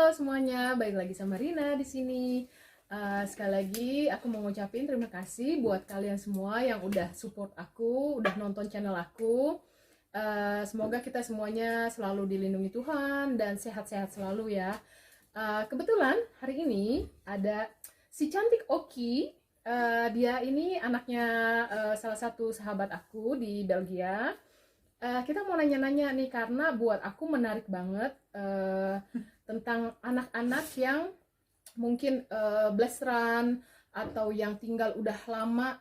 semuanya, balik lagi sama Rina di sini. Sekali lagi aku mau ngucapin terima kasih buat kalian semua yang udah support aku, udah nonton channel aku. Semoga kita semuanya selalu dilindungi Tuhan dan sehat-sehat selalu ya. Kebetulan hari ini ada si cantik Oki. Dia ini anaknya salah satu sahabat aku di Belgia. Kita mau nanya-nanya nih karena buat aku menarik banget tentang anak-anak yang mungkin blasteran atau yang tinggal udah lama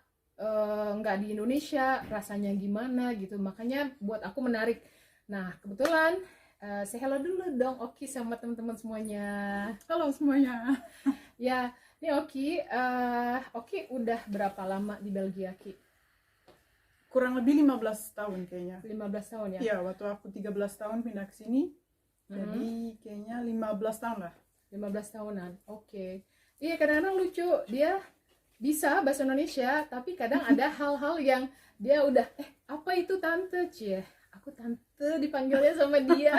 nggak di Indonesia, rasanya gimana gitu. Makanya buat aku menarik. Nah, kebetulan say hello dulu dong Oki sama teman-teman semuanya. Halo semuanya. Ya, nih Oki udah berapa lama di Belgia, Ki? Kurang lebih 15 tahun kayaknya. 15 tahun ya? Iya, waktu aku 13 tahun pindah ke sini. Jadi kayaknya 15 tahun lah. 15 tahunan, oke. Iya, kadang-kadang lucu, dia bisa bahasa Indonesia, tapi kadang ada hal-hal yang dia udah, apa itu tante? Cie, aku tante dipanggilnya sama dia.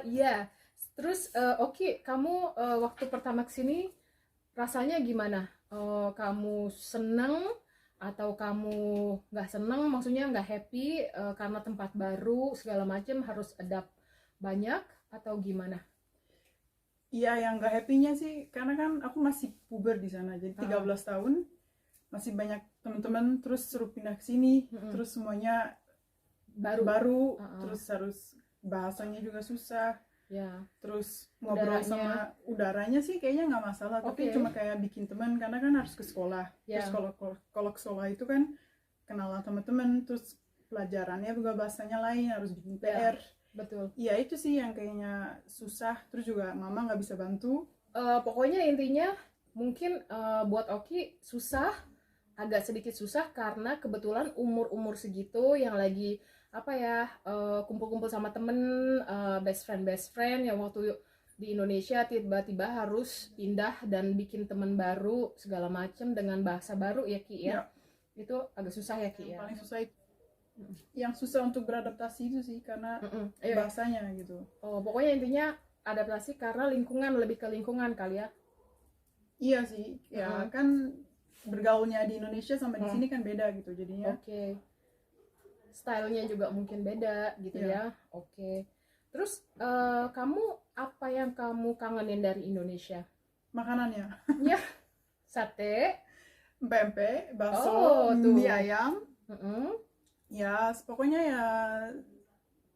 Iya, terus Oki, kamu waktu pertama kesini rasanya gimana? Kamu seneng atau kamu nggak seneng? Maksudnya nggak happy karena tempat baru segala macam harus adapt banyak atau gimana? Iya, yang gak happy-nya sih karena kan aku masih puber di sana. Jadi 13 tahun masih banyak teman-teman, terus suruh pindah ke sini, terus semuanya baru, terus harus bahasanya juga susah. Ya. Terus ngobrol sama udaranya sih kayaknya nggak masalah, tapi cuma kayak bikin teman karena kan harus ke sekolah. Terus kalau ke sekolah itu kan kenalan teman-teman, terus pelajarannya juga bahasanya lain, harus bikin PR. Betul. Iya, itu sih yang kayaknya susah. Terus juga mama nggak bisa bantu. Pokoknya intinya mungkin buat Oki susah, agak sedikit susah karena kebetulan umur segitu yang lagi apa ya, kumpul-kumpul sama temen, best friend yang waktu di Indonesia tiba-tiba harus pindah dan bikin temen baru segala macem dengan bahasa baru ya Ki ya. Itu agak susah ya Ki ya. Paling susah itu. Yang susah untuk beradaptasi itu sih karena bahasanya gitu. Pokoknya intinya adaptasi karena lingkungan, lebih ke lingkungan kali ya. Iya sih, ya kan bergaulnya di Indonesia sama di sini kan beda gitu jadinya. Oke. Stylenya juga mungkin beda gitu ya. Oke. Terus kamu apa yang kamu kangenin dari Indonesia? Makanannya. Ya, sate, pempek, bakso, mie ayam. Ya, pokoknya ya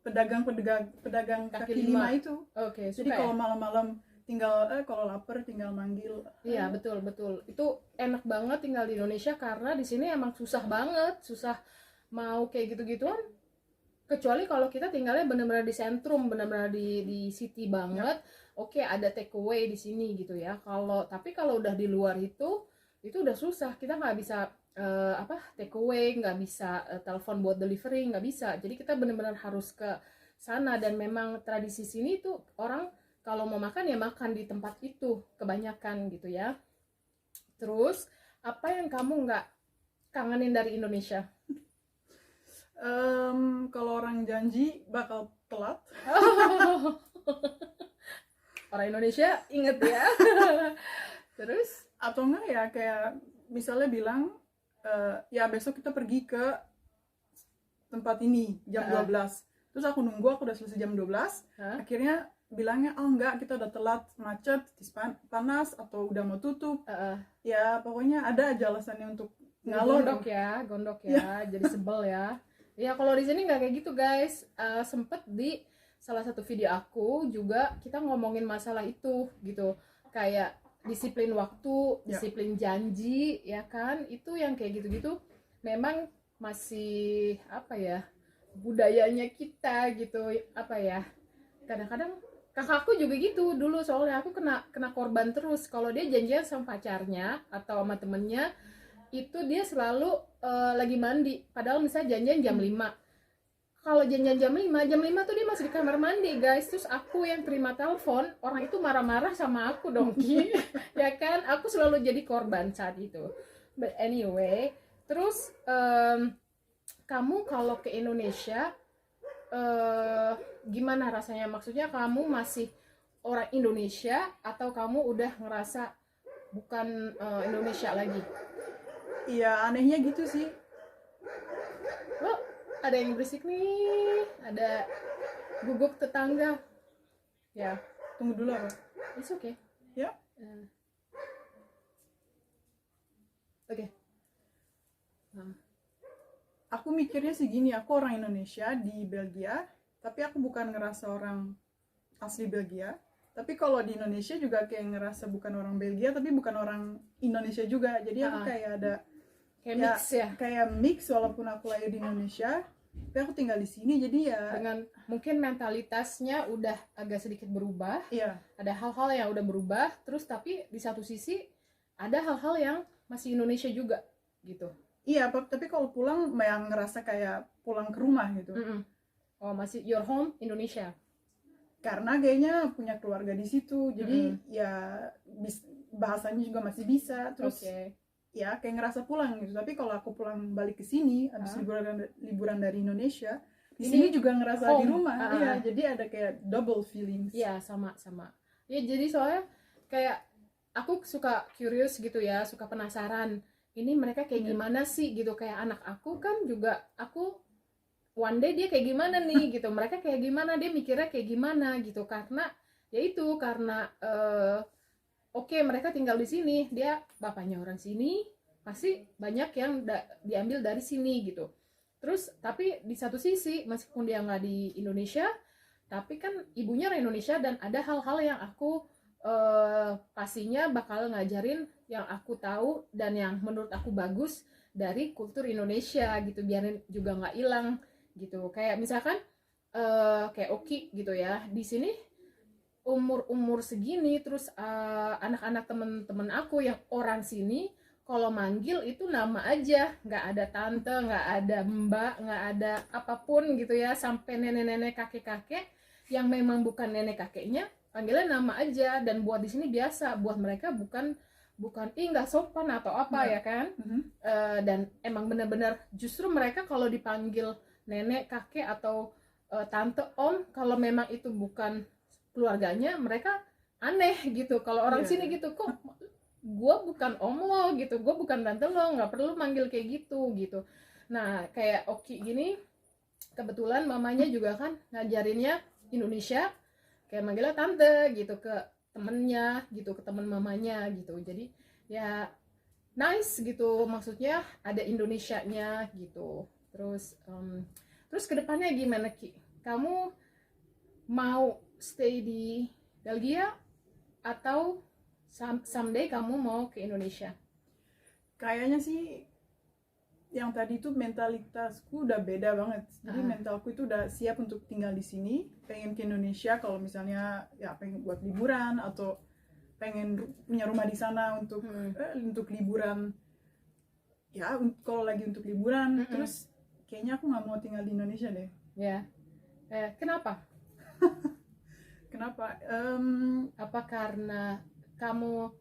pedagang kaki lima itu. Oke, jadi kalau malam-malam tinggal kalau lapar tinggal manggil. Iya, betul. Itu enak banget tinggal di Indonesia karena di sini emang susah banget, susah mau kayak gitu-gituan. Kecuali kalau kita tinggalnya benar-benar di sentrum, benar-benar di city banget. Oke, ada take away di sini gitu ya. Tapi kalau udah di luar itu udah susah. Kita nggak bisa take away, nggak bisa telepon buat delivery, nggak bisa. Jadi kita benar-benar harus ke sana, dan memang tradisi sini tuh orang kalau mau makan ya makan di tempat itu kebanyakan gitu ya. Terus apa yang kamu nggak kangenin dari Indonesia? Kalau orang janji bakal telat. Orang Indonesia inget ya. Terus atau enggak ya kayak misalnya bilang ya besok kita pergi ke tempat ini jam 12. Terus aku nunggu, aku udah selesai jam 12. Akhirnya bilangnya oh enggak, kita udah telat, macet, panas atau udah mau tutup. Ya pokoknya ada aja alasannya untuk ngalor. Gondok ya. Jadi sebel ya. Ya kalau di sini nggak kayak gitu guys. Sempet di salah satu video aku juga kita ngomongin masalah itu gitu, kayak disiplin waktu, disiplin janji ya kan. Itu yang kayak gitu-gitu memang masih apa ya, budayanya kita gitu apa ya. Kadang-kadang kakakku juga gitu dulu, soalnya aku kena korban terus. Kalau dia janjian sama pacarnya atau sama temennya, itu dia selalu lagi mandi, padahal misalnya janjian jam 5. Kalau janjian jam 5 tuh dia masih di kamar mandi guys. Terus aku yang terima telepon, orang itu marah-marah sama aku dong Ki. Ya kan, aku selalu jadi korban saat itu. But anyway, terus kamu kalau ke Indonesia gimana rasanya? Maksudnya kamu masih orang Indonesia atau kamu udah ngerasa bukan Indonesia lagi? Iya, anehnya gitu sih. Oh, ada yang berisik nih, ada guguk tetangga. Ya, Tunggu dulu apa? it's okay. Ya. Oke. Nah, Aku mikirnya sih gini, aku orang Indonesia di Belgia, tapi aku bukan ngerasa orang asli Belgia. Tapi kalau di Indonesia juga kayak ngerasa bukan orang Belgia, tapi bukan orang Indonesia juga. Jadi aku kayak ada kayak mix ya. Kayak mix walaupun aku lahir di Indonesia, tapi aku tinggal di sini. Jadi ya Dengan mungkin mentalitasnya udah agak sedikit berubah. iya. Ada hal-hal yang udah berubah, terus tapi di satu sisi ada hal-hal yang masih Indonesia juga gitu. Iya, tapi kalau pulang yang ngerasa kayak pulang ke rumah gitu. Oh, masih your home Indonesia. Karena kayaknya punya keluarga di situ, jadi ya bahasanya juga masih bisa, terus ya kayak ngerasa pulang gitu. Tapi kalau aku pulang balik ke sini habis liburan dari Indonesia, di sini juga ngerasa home. Di rumah. Iya, jadi ada kayak double feelings. Iya, sama. Ya jadi soalnya kayak aku suka curious gitu ya, suka penasaran. Ini mereka kayak gimana sih gitu, kayak anak aku kan juga aku one day dia kayak gimana nih gitu, mereka kayak gimana, dia mikirnya kayak gimana gitu, karena ya itu karena oke, mereka tinggal di sini, dia bapaknya orang sini, pasti banyak yang diambil dari sini gitu. Terus tapi di satu sisi meskipun dia nggak di Indonesia, tapi kan ibunya orang Indonesia dan ada hal-hal yang aku pastinya bakal ngajarin yang aku tahu dan yang menurut aku bagus dari kultur Indonesia gitu, biarin juga nggak hilang gitu. Kayak misalkan kayak Oki gitu ya, di sini umur segini, terus anak-anak temen-temen aku yang orang sini kalau manggil itu nama aja, nggak ada tante, nggak ada mbak, nggak ada apapun gitu ya, sampai nenek-nenek kakek-kakek yang memang bukan nenek kakeknya panggilnya nama aja, dan buat di sini biasa, buat mereka bukan nggak sopan atau apa ya kan. Dan emang benar-benar justru mereka kalau dipanggil nenek, kakek atau tante, om, kalau memang itu bukan keluarganya mereka aneh gitu. Kalau orang sini gitu, kok gue bukan om lo gitu, gue bukan tante lo, nggak perlu manggil kayak gitu. Nah kayak Oki gini, kebetulan mamanya juga kan ngajarinnya Indonesia, kayak manggilnya tante gitu ke temennya gitu, ke temen mamanya gitu. Jadi ya nice gitu, maksudnya ada Indonesianya gitu. Terus kedepannya gimana Ki? Kamu mau stay di Belgia atau someday kamu mau ke Indonesia? Kayaknya sih yang tadi itu mentalitasku udah beda banget. Jadi mentalku itu udah siap untuk tinggal di sini, pengen ke Indonesia kalau misalnya ya pengen buat liburan atau pengen punya rumah di sana untuk liburan. Ya kalau lagi untuk liburan, terus kayaknya aku nggak mau tinggal di Indonesia deh. Ya, kenapa? Kenapa? Apa karena kamu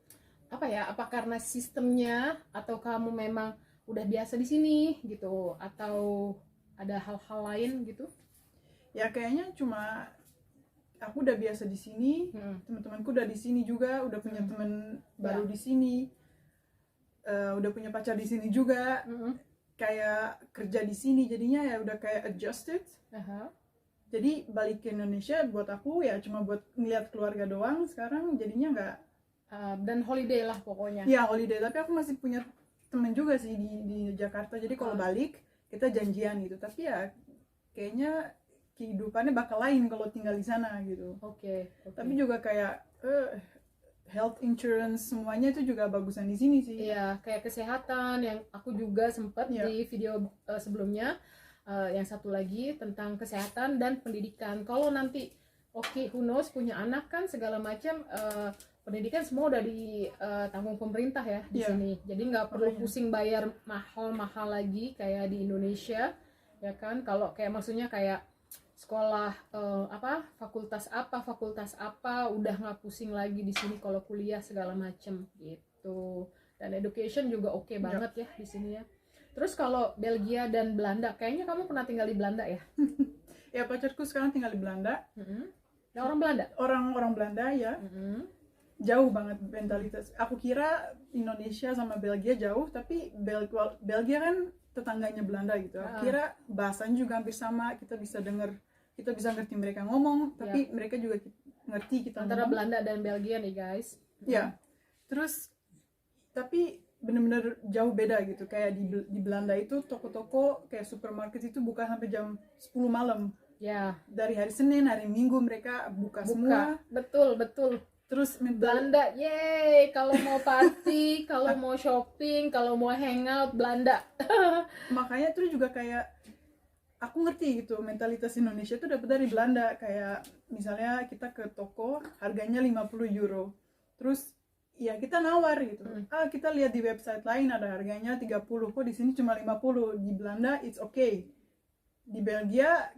apa karena sistemnya, atau kamu memang udah biasa di sini gitu, atau ada hal-hal lain gitu? Ya kayaknya cuma aku udah biasa di sini, teman-temanku udah di sini juga, udah punya teman baru di sini, udah punya pacar di sini juga, kayak kerja di sini, jadinya ya udah kayak adjusted. Jadi balik ke Indonesia buat aku ya cuma buat ngeliat keluarga doang sekarang, jadinya nggak. Dan holiday lah pokoknya. Ya holiday, tapi aku masih punya temen juga sih di Jakarta, jadi kalau balik kita janjian gitu. Tapi ya kayaknya kehidupannya bakal lain kalau tinggal di sana gitu. Oke. Tapi juga kayak health insurance semuanya itu juga bagusan di sini sih. Iya, kayak kesehatan yang aku juga sempat di video sebelumnya. Yang satu lagi tentang kesehatan dan pendidikan. Kalau nanti who knows punya anak kan segala macam, pendidikan semua udah ditanggung pemerintah ya di sini. Jadi nggak perlu pusing bayar mahal-mahal lagi kayak di Indonesia, ya kan? Kalau kayak maksudnya kayak sekolah fakultas apa udah nggak pusing lagi di sini kalau kuliah segala macam gitu. Dan education juga oke banget ya di sini ya. Terus kalau Belgia dan Belanda, kayaknya kamu pernah tinggal di Belanda ya? Ya pacarku sekarang tinggal di Belanda. Nah, orang Belanda. Orang Belanda ya. Jauh banget mentalitas. Aku kira Indonesia sama Belgia jauh, tapi Belgia kan tetangganya Belanda gitu. Aku kira bahasanya juga hampir sama, kita bisa ngerti mereka ngomong, tapi mereka juga ngerti kita antara ngomong. Belanda dan Belgia nih guys. Ya, terus tapi bener-bener jauh beda gitu. Kayak di Belanda itu toko-toko kayak supermarket itu buka sampai jam 10 malam. Ya. Dari hari Senin, hari Minggu mereka buka semua. Betul. Terus Belanda, yeay, kalau mau party, kalau mau shopping, kalau mau hangout, Belanda. Makanya terus juga kayak aku ngerti gitu, mentalitas Indonesia itu dapat dari Belanda. Kayak misalnya kita ke toko, harganya 50 euro. Terus ya kita nawar gitu. Kita lihat di website lain ada harganya 30, kok di sini cuma 50. Di Belanda it's okay. Di Belgia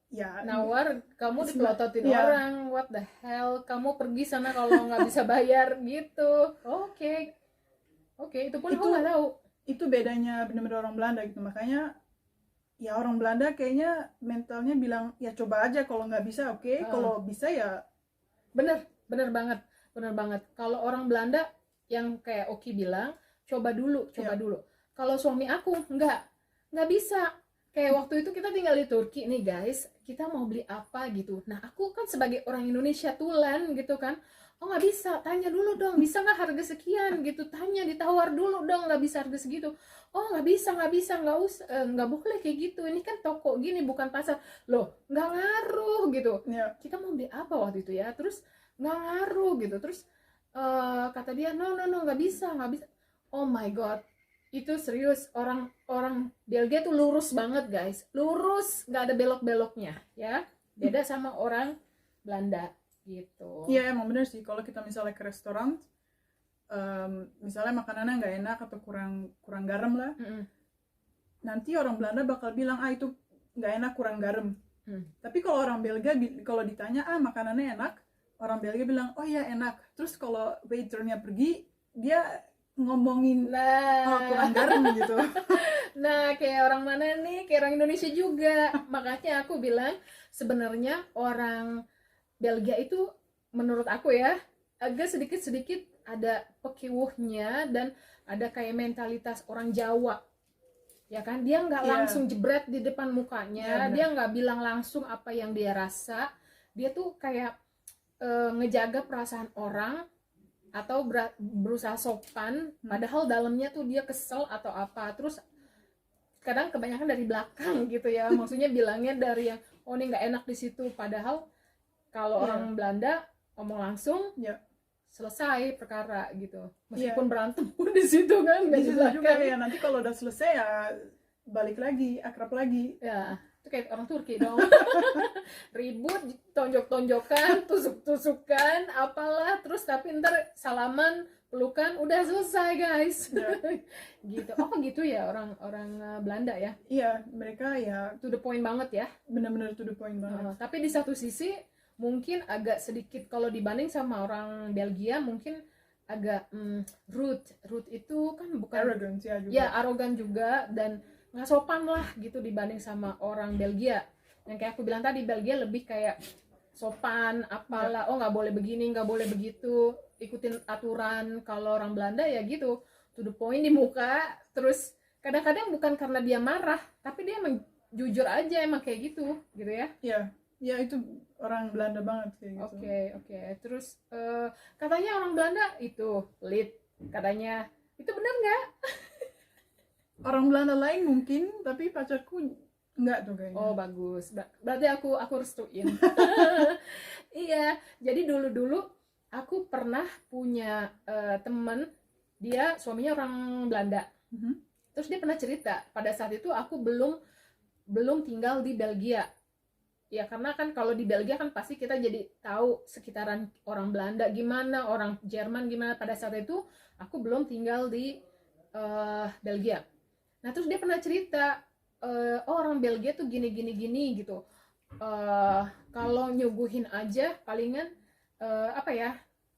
ya nawar, kamu dipelototin orang, what the hell, kamu pergi sana kalau nggak bisa bayar gitu. Oke, itu pun aku nggak tahu. Itu bedanya bener-bener orang Belanda gitu. Makanya ya orang Belanda kayaknya mentalnya bilang ya coba aja, kalau nggak bisa oke. Kalau bisa ya bener banget. Kalau orang Belanda yang kayak Oki bilang coba dulu. Kalau suami aku nggak bisa. Kayak waktu itu kita tinggal di Turki nih guys, kita mau beli apa gitu. Nah aku kan sebagai orang Indonesia tulen gitu kan, oh nggak bisa, tanya dulu dong, bisa nggak harga sekian gitu, tanya, ditawar dulu dong, nggak bisa harga segitu. Oh nggak bisa, nggak usah, nggak boleh kayak gitu, ini kan toko gini bukan pasar. Loh nggak ngaruh gitu. Kita mau beli apa waktu itu ya, terus nggak ngaruh gitu. Terus kata dia no nggak bisa. Oh my god, itu serius, orang Belgia tuh lurus banget guys, lurus, nggak ada belok-beloknya ya, beda sama orang Belanda gitu. Iya emang bener sih, kalau kita misalnya ke restoran, misalnya makanannya nggak enak atau kurang garam lah, nanti orang Belanda bakal bilang itu nggak enak, kurang garam. Tapi kalau orang Belgia kalau ditanya makanannya enak, orang Belgia bilang oh iya enak. Terus kalau waiternya pergi, dia ngomongin kurang garam gitu. Nah kayak orang mana nih, kayak orang Indonesia juga. Makanya aku bilang sebenarnya orang Belgia itu menurut aku ya agak sedikit ada pekiwuhnya dan ada kayak mentalitas orang Jawa ya kan. Dia nggak langsung jebret di depan mukanya, dia nggak bilang langsung apa yang dia rasa, dia tuh kayak ngejaga perasaan orang atau berusaha sopan, padahal dalamnya tuh dia kesel atau apa. Terus kadang kebanyakan dari belakang gitu ya, maksudnya bilangnya dari yang oh ini nggak enak di situ, padahal kalau orang Belanda ngomong langsung selesai perkara gitu, meskipun berantem pun di situ kan nggak juga ya. Nanti kalau udah selesai ya balik lagi, akrab lagi ya. Itu kayak orang Turki dong. Ribut, tonjok-tonjokan, tusuk-tusukan, apalah, terus tapi ntar salaman, pelukan, udah selesai guys. Gitu. Oh gitu ya orang Belanda ya? Iya, mereka ya to the point banget ya. Bener-bener to the point banget. Tapi di satu sisi mungkin agak sedikit, kalau dibanding sama orang Belgia mungkin agak rude itu kan bukan arrogance ya juga. Ya arogan juga dan nggak sopan lah gitu dibanding sama orang Belgia. Yang kayak aku bilang tadi, Belgia lebih kayak sopan apalah, oh nggak boleh begini, nggak boleh begitu, ikutin aturan. Kalau orang Belanda ya gitu, to the point di muka. Terus kadang-kadang bukan karena dia marah, tapi dia emang jujur aja, emang kayak gitu ya. Ya itu orang Belanda banget kayak gitu. Oke. Terus katanya orang Belanda itu pelit, katanya. Itu benar nggak? Orang Belanda lain mungkin, tapi pacarku enggak tuh kayaknya. Oh bagus, berarti aku restuin. Iya, jadi dulu aku pernah punya temen, dia suaminya orang Belanda. Terus dia pernah cerita pada saat itu aku belum tinggal di Belgia ya, karena kan kalau di Belgia kan pasti kita jadi tahu sekitaran orang Belanda gimana, orang Jerman gimana. Pada saat itu aku belum tinggal di Belgia. Nah terus dia pernah cerita, oh orang Belgia tuh gini gitu, kalau nyuguhin aja palingan apa ya,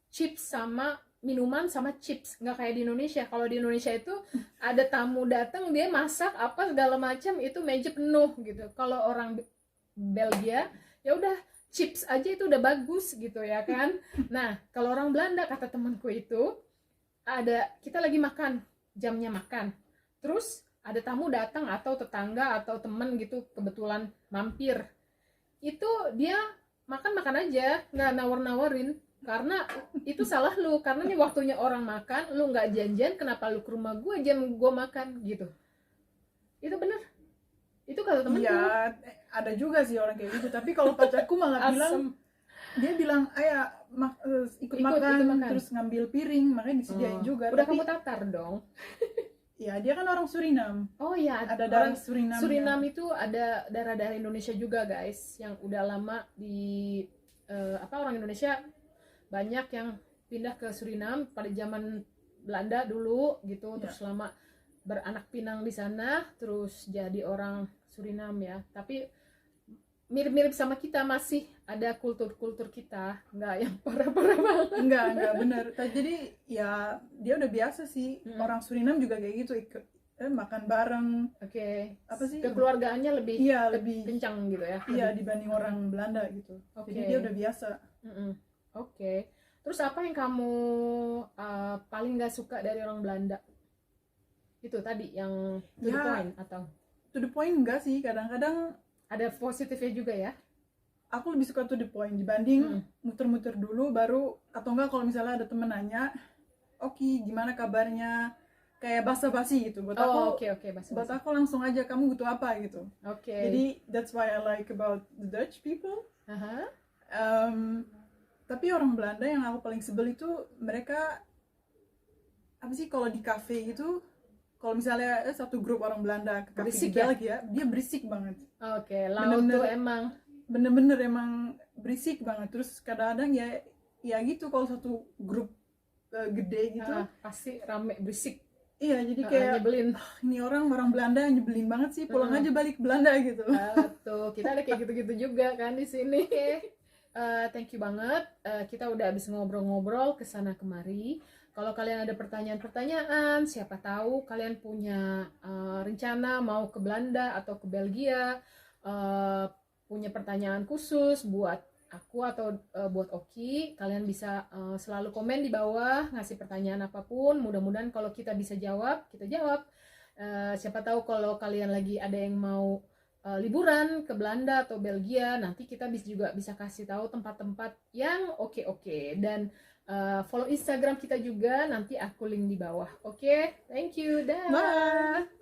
chips sama minuman sama chips, nggak kayak di Indonesia. Kalau di Indonesia itu ada tamu datang dia masak apa segala macam itu meja penuh gitu. Kalau orang Belgia, ya udah chips aja itu udah bagus gitu ya kan. Nah kalau orang Belanda, kata temanku itu, kita lagi makan, jamnya makan, terus ada tamu datang atau tetangga atau temen gitu kebetulan mampir, itu dia makan aja, nggak nawar-nawarin, karena itu salah lu, karena ini waktunya orang makan, lu nggak janjian, kenapa lu ke rumah gue jam gue makan gitu. Itu bener, itu kata temenku. Iya, ada juga sih orang kayak gitu. Tapi kalau pacarku malah bilang, dia bilang, ayah ikut makan, terus ngambil piring, makanya disediain juga. Udah tapi, kamu tatar dong. Ya dia kan orang Surinam. Oh iya, ada darah Surinam. Surinam itu ada darah Indonesia juga guys, yang udah lama di orang Indonesia banyak yang pindah ke Surinam pada zaman Belanda dulu gitu, terus lama beranak pinang di sana, terus jadi orang Surinam ya. Tapi mirip-mirip sama kita, masih ada kultur kita, nggak yang parah-parah banget. Enggak bener. Jadi ya dia udah biasa sih. Orang Surinam juga kayak gitu, makan bareng. Apa sih? Kekeluargaannya lebih kencang gitu ya. Iya, dibanding orang Belanda gitu. Jadi dia udah biasa. Terus apa yang kamu paling nggak suka dari orang Belanda? Itu tadi yang to the point atau? To the point enggak sih, kadang-kadang ada positifnya juga ya. Aku lebih suka to the point dibanding muter-muter dulu baru, atau enggak kalau misalnya ada temen nanya, "Oke, gimana kabarnya?" Kayak basa-basi gitu. Buat aku, basa-basi. Buat aku langsung aja, kamu butuh apa gitu. Jadi that's why I like about the Dutch people. Tapi orang Belanda yang aku paling sebel itu, mereka apa sih, kalau di cafe gitu, kalau misalnya satu grup orang Belanda ke cafe di Belgia, dia berisik banget. Laut tuh emang bener-bener emang berisik banget. Terus kadang-kadang ya gitu, kalau satu grup gede gitu pasti rame berisik. Iya, jadi kayak nyebelin. Ini orang Belanda nyebelin banget sih, pulang aja balik ke Belanda gitu. Tuh kita ada kayak gitu-gitu juga kan di sini. Thank you banget, kita udah habis ngobrol-ngobrol kesana kemari. Kalau kalian ada pertanyaan-pertanyaan, siapa tahu kalian punya rencana mau ke Belanda atau ke Belgia, punya pertanyaan khusus buat aku atau buat Oki, kalian bisa selalu komen di bawah, ngasih pertanyaan apapun. Mudah-mudahan kalau kita bisa jawab, kita jawab. Siapa tahu kalau kalian lagi ada yang mau liburan ke Belanda atau Belgia, nanti kita juga bisa kasih tahu tempat-tempat yang oke. Dan follow Instagram kita juga, nanti aku link di bawah. Thank you, dah. Bye.